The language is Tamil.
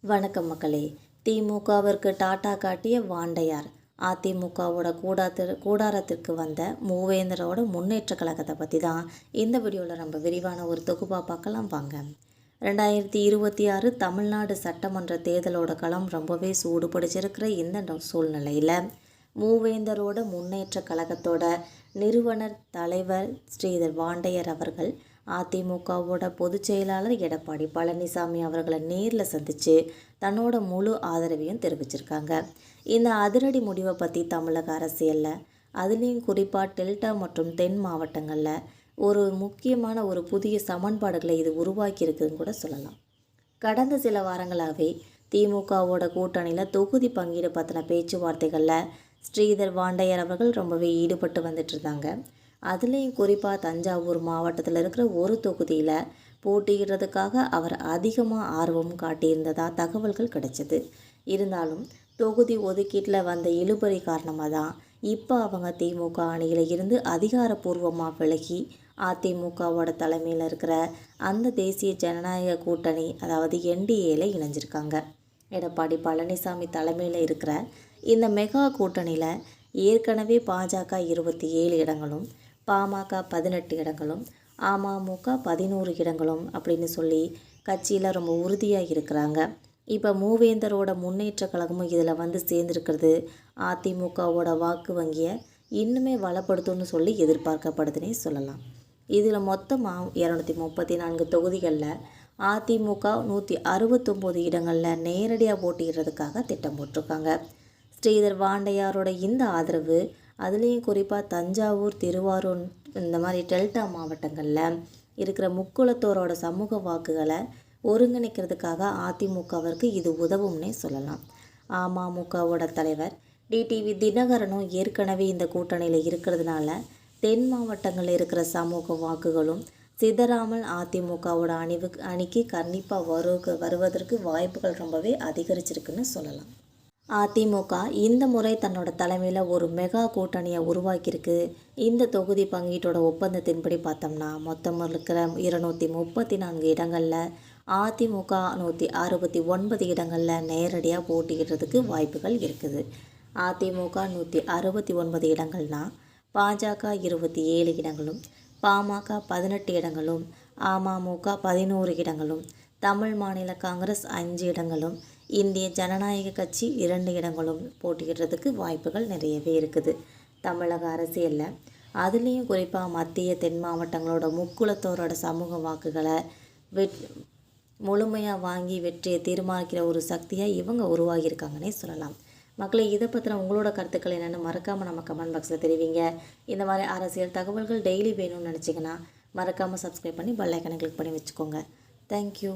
வணக்கம் மக்களே. திமுகவிற்கு டாட்டா காட்டிய வாண்டையார். அதிமுகவோட கூடாரத்திற்கு வந்த மூவேந்தரோட முன்னேற்ற கழகத்தை பற்றி தான் இந்த வீடியோவில் நம்ம விரிவான ஒரு தொகுப்பாக பார்க்கலாம் வாங்க. 2026 தமிழ்நாடு சட்டமன்ற தேர்தலோட களம் ரொம்பவே சூடுபிடிச்சிருக்கிற இந்த சூழ்நிலையில் மூவேந்தரோட முன்னேற்ற கழகத்தோட நிறுவனர் தலைவர் ஸ்ரீதர் வாண்டையர் அவர்கள் அதிமுகவோட பொதுச் செயலாளர் எடப்பாடி பழனிசாமி அவர்களை நேரில் சந்தித்து தன்னோட முழு ஆதரவையும் தெரிவிச்சிருக்காங்க. இந்த அதிரடி முடிவை பற்றி தமிழக அரசியலில், அதுலேயும் குறிப்பாக டெல்டா மற்றும் தென் மாவட்டங்களில் ஒரு முக்கியமான ஒரு புதிய சமன்பாடுகளை இது உருவாக்கியிருக்குன்னு கூட சொல்லலாம். கடந்த சில வாரங்களாகவே திமுகவோட கூட்டணியில் தொகுதி பங்கீடு பற்றின பேச்சுவார்த்தைகளில் ஸ்ரீதர் வாண்டையர் அவர்கள் ரொம்பவே ஈடுபட்டு வந்துட்டு இருந்தாங்க. அதுலேயும் குறிப்பாக தஞ்சாவூர் மாவட்டத்தில் இருக்கிற ஒரு தொகுதியில் போட்டியிடுறதுக்காக அவர் அதிகமாக ஆர்வம் காட்டியிருந்ததாக தகவல்கள் கிடைச்சிது. இருந்தாலும் தொகுதி ஒதுக்கீட்டில் வந்த இழுபறி காரணமாக தான் இப்போ அவங்க திமுக அணியில் இருந்து அதிகாரப்பூர்வமாக விலகி அதிமுகவோட தலைமையில் இருக்கிற அந்த தேசிய ஜனநாயக கூட்டணி, அதாவது NDAல இணைஞ்சிருக்காங்க. எடப்பாடி பழனிசாமி தலைமையில் இருக்கிற இந்த மெகா கூட்டணியில் ஏற்கனவே பாஜக 27 இடங்களும், பாமக 18 இடங்களும், அமமுக 11 இடங்களும் அப்படின்னு சொல்லி கட்சியில் ரொம்ப உறுதியாக இருக்கிறாங்க. இப்போ மூவேந்தரோட முன்னேற்ற கழகமும் இதில் வந்து சேர்ந்துருக்கிறது அதிமுகவோட வாக்கு வங்கியை இன்னுமே வளப்படுத்தும்னு சொல்லி எதிர்பார்க்கப்படுதுன்னே சொல்லலாம். இதில் மொத்தமாக 234 தொகுதிகளில் அதிமுக 169 இடங்களில் நேரடியாக போட்டியிடுறதுக்காக திட்டம் போட்டிருக்காங்க. ஸ்ரீதர் வாண்டையாரோட இந்த ஆதரவு, அதுலேயும் குறிப்பாக தஞ்சாவூர், திருவாரூர் இந்த மாதிரி டெல்டா மாவட்டங்களில் இருக்கிற முக்குளத்தோரோட சமூக வாக்குகளை ஒருங்கிணைக்கிறதுக்காக அதிமுகவிற்கு இது உதவும்னே சொல்லலாம். அமமுகவோட தலைவர் DTV தினகரனும் ஏற்கனவே இந்த கூட்டணியில் இருக்கிறதுனால தென் மாவட்டங்களில் இருக்கிற சமூக வாக்குகளும் சிதறாமல் அதிமுகவோட அணிக்கு கண்டிப்பாக வருவதற்கு வாய்ப்புகள் ரொம்பவே அதிகரிச்சிருக்குன்னு சொல்லலாம். அதிமுக இந்த முறை தன்னோட தலைமையில் ஒரு மெகா கூட்டணியை உருவாக்கியிருக்கு. இந்த தொகுதி பங்கீட்டோட ஒப்பந்தத்தின்படி பார்த்தோம்னா மொத்தம் இருக்கிற 234 இடங்களில் அதிமுக 169 இடங்களில் நேரடியாக போட்டியிடுறதுக்கு வாய்ப்புகள் இருக்குது. அதிமுக 169 இடங்கள்னால் பாஜக 27 இடங்களும், பாமக 18 இடங்களும், அமமுக 11 இடங்களும், தமிழ் மாநில காங்கிரஸ் 5 இடங்களும், இந்திய ஜனநாயக கட்சி 2 இடங்களும் போட்டியிடுறதுக்கு வாய்ப்புகள் நிறையவே இருக்குது. தமிழக அரசியலில் அதுலேயும் குறிப்பாக மத்திய தென் மாவட்டங்களோட முக்குளத்தோரோட சமூக வாக்குகளை முழுமையாக வாங்கி வெற்றியை தீர்மானிக்கிற ஒரு சக்தியாக இவங்க உருவாகியிருக்காங்கன்னே சொல்லலாம். மக்களை, இதை பற்றின உங்களோட கருத்துக்கள் என்னென்னு மறக்காமல் நம்ம கமெண்ட் பாக்ஸில் தெரிவிங்க. இந்த மாதிரி அரசியல் தகவல்கள் டெய்லி வேணும்னு நினச்சிங்கன்னா மறக்காமல் சப்ஸ்கிரைப் பண்ணி பெல் ஐக்கனை கிளிக் பண்ணி வச்சுக்கோங்க. தேங்க்யூ.